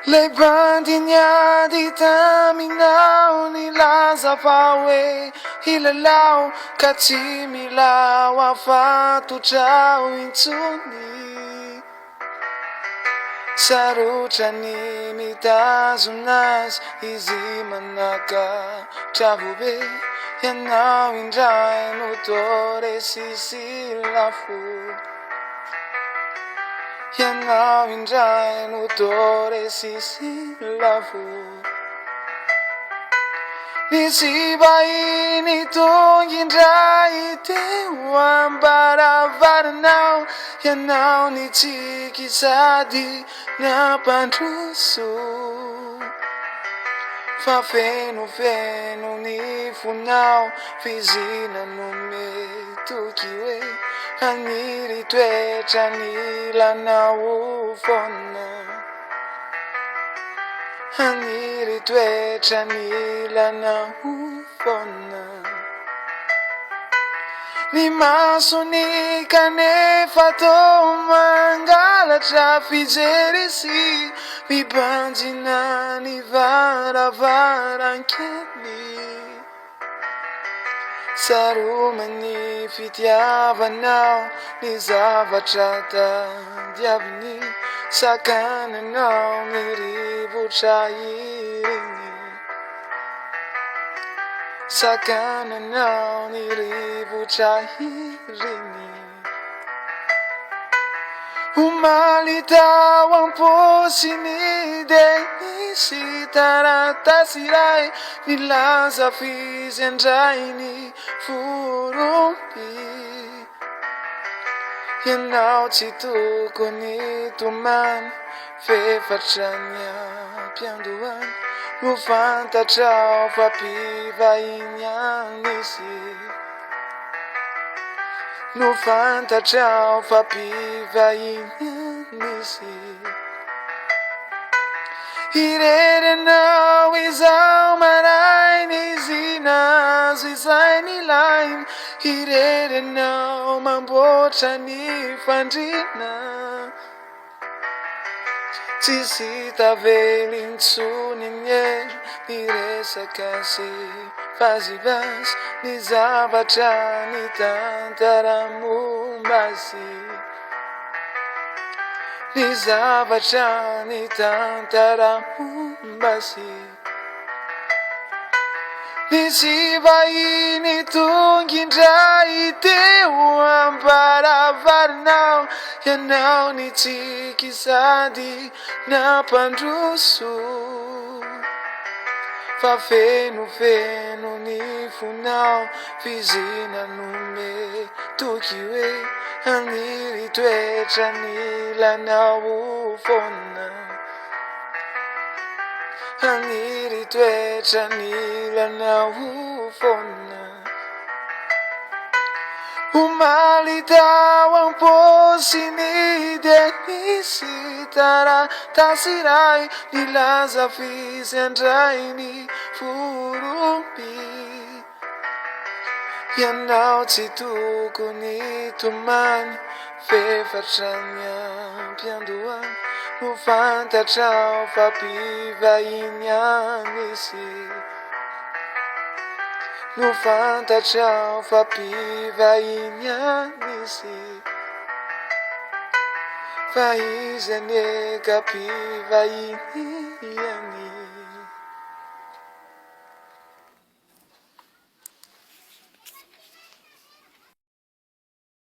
Leibandinha di taminao nilaza pawe hilalau katimilau afatu trao intsony sarotrany mitazonazy izy manaka travobe ianao indray no tore sisy lafo ianao indray no tore sisy lafo nisy vahiny tonga indray teo ambaravaranao ianao nitsiky sady nampandroso fa fenofeno ny fonao fizina nometoky hoe haniry toetra ny lanao fona haniry toetra ny lanao fona ny masony kanefa to mangalatra fijery sy mibanjina ny varavarankely saromany fitiavanao ny zavatra tadiaviny sakananao ny rivotra iriny sakananao ny rivotra iriny omaly tao am-posiny de nisy taratasy iray nilaza fizendrainy foromby ianao tsy tokony tomany fefatrany ampiandohany no fantatrao fa mpivahiny anisy no fantatrao fa mpivahiny anisy irerenao izao marainy izy nazo izay nilainy irerenao mamboatra ny fandrina tsisy tavely intsony nye niresaka sy vazivazy ny zavatra ny tantara mombazy ny zavatra ny tantara mombazy nisy vahiny tonga indray teo ambaravaranao ianao nitsiky sady nampandroso fa fenofeno ny fonao fizina nometoky hoe haniry toetra ny lanao fona haniry toetra ny lanao fona omaly tao am-posiny de nisy taratasy iray nilaza fizendrainy foromby ianao tsy tokony tomany fefatrany ampiandohany no fantatrao fa mpivahiny anisy no fantatrao fa mpivahiny anisy fa izy ane ka mpivahiny